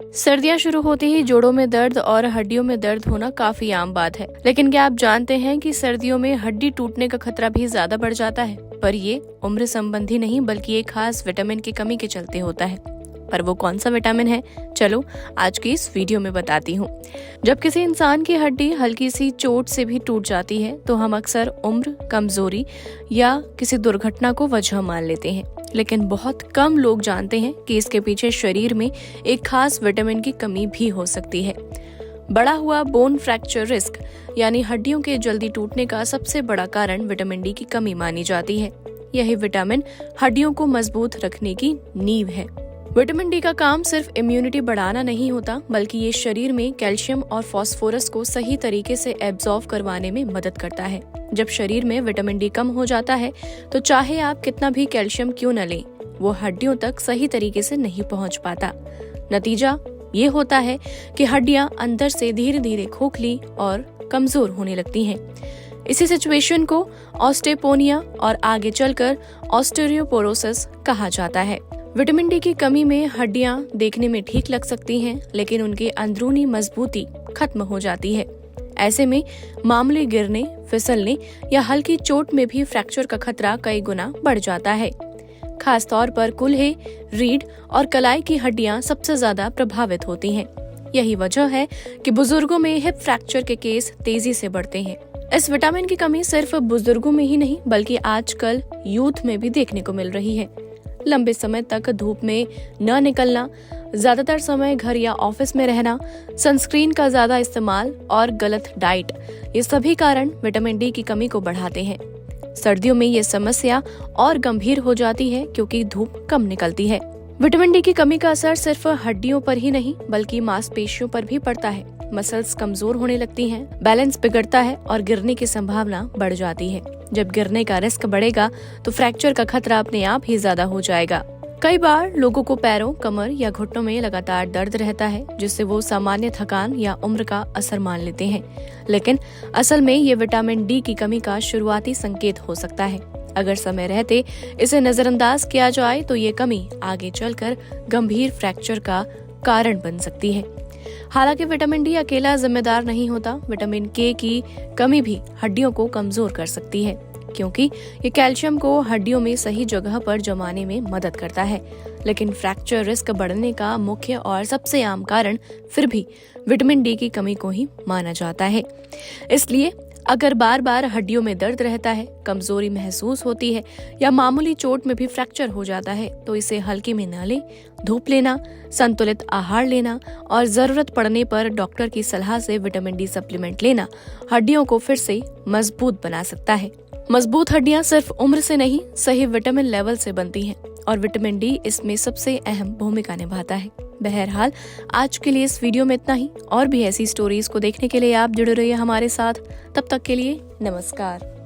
सर्दियां शुरू होते ही जोड़ों में दर्द और हड्डियों में दर्द होना काफी आम बात है। लेकिन क्या आप जानते हैं कि सर्दियों में हड्डी टूटने का खतरा भी ज्यादा बढ़ जाता है। पर ये उम्र संबंधी नहीं बल्कि एक खास विटामिन की कमी के चलते होता है। पर वो कौन सा विटामिन है, चलो आज की इस वीडियो में बताती हूँ। जब किसी इंसान की हड्डी हल्की सी चोट से भी टूट जाती है तो हम अक्सर उम्र, कमजोरी या किसी दुर्घटना को वजह मान लेते हैं। लेकिन बहुत कम लोग जानते हैं कि इसके पीछे शरीर में एक खास विटामिन की कमी भी हो सकती है। बढ़ा हुआ बोन फ्रैक्चर रिस्क यानी हड्डियों के जल्दी टूटने का सबसे बड़ा कारण विटामिन डी की कमी मानी जाती है। यही विटामिन हड्डियों को मजबूत रखने की नींव है। विटामिन डी का काम सिर्फ इम्यूनिटी बढ़ाना नहीं होता, बल्कि ये शरीर में कैल्शियम और फास्फोरस को सही तरीके से एब्जॉर्ब करवाने में मदद करता है। जब शरीर में विटामिन डी कम हो जाता है तो चाहे आप कितना भी कैल्शियम क्यों न लें, वो हड्डियों तक सही तरीके से नहीं पहुंच पाता। नतीजा ये होता है कि हड्डियां अंदर से धीरे धीरे खोखली और कमजोर होने लगती हैं। इसी सिचुएशन को ऑस्टेयोपोनिया और आगे चलकर ऑस्टियोपोरोसिस कहा जाता है। विटामिन डी की कमी में हड्डियां देखने में ठीक लग सकती हैं, लेकिन उनकी अंदरूनी मजबूती खत्म हो जाती है। ऐसे में मामूली गिरने, फिसलने या हल्की चोट में भी फ्रैक्चर का खतरा कई गुना बढ़ जाता है। खास तौर पर कूल्हे, रीढ़ और कलाई की हड्डियां सबसे ज्यादा प्रभावित होती हैं। यही वजह है कि बुजुर्गों में हिप फ्रैक्चर के केस तेजी से बढ़ते हैं। इस विटामिन की कमी सिर्फ बुजुर्गों में ही नहीं बल्कि आजकल यूथ में भी देखने को मिल रही है। लंबे समय तक धूप में न निकलना, ज्यादातर समय घर या ऑफिस में रहना, सनस्क्रीन का ज्यादा इस्तेमाल और गलत डाइट, ये सभी कारण विटामिन डी की कमी को बढ़ाते हैं। सर्दियों में ये समस्या और गंभीर हो जाती है क्योंकि धूप कम निकलती है। विटामिन डी की कमी का असर सिर्फ हड्डियों पर ही नहीं बल्कि मांसपेशियों पर भी पड़ता है। मसल्स कमजोर होने लगती हैं, बैलेंस बिगड़ता है और गिरने की संभावना बढ़ जाती है। जब गिरने का रिस्क बढ़ेगा तो फ्रैक्चर का खतरा अपने आप ही ज्यादा हो जाएगा। कई बार लोगों को पैरों, कमर या घुटनों में लगातार दर्द रहता है, जिससे वो सामान्य थकान या उम्र का असर मान लेते हैं। लेकिन असल में ये विटामिन डी की कमी का शुरुआती संकेत हो सकता है। अगर समय रहते इसे नजरअंदाज किया जाए तो ये कमी आगे चलकर गंभीर फ्रैक्चर का कारण बन सकती है। हालांकि विटामिन डी अकेला जिम्मेदार नहीं होता। विटामिन के की कमी भी हड्डियों को कमजोर कर सकती है, क्योंकि ये कैल्शियम को हड्डियों में सही जगह पर जमाने में मदद करता है। लेकिन फ्रैक्चर रिस्क बढ़ने का मुख्य और सबसे आम कारण फिर भी विटामिन डी की कमी को ही माना जाता है। इसलिए अगर बार बार हड्डियों में दर्द रहता है, कमजोरी महसूस होती है या मामूली चोट में भी फ्रैक्चर हो जाता है तो इसे हल्के में न लें। धूप लेना, संतुलित आहार लेना और जरूरत पड़ने पर डॉक्टर की सलाह से विटामिन डी सप्लीमेंट लेना हड्डियों को फिर से मजबूत बना सकता है। मजबूत हड्डियां सिर्फ उम्र से नहीं, सही विटामिन लेवल से बनती हैं और विटामिन डी इसमें सबसे अहम भूमिका निभाता है। बहरहाल आज के लिए इस वीडियो में इतना ही। और भी ऐसी स्टोरीज को देखने के लिए आप जुड़े रहिए हमारे साथ। तब तक के लिए नमस्कार।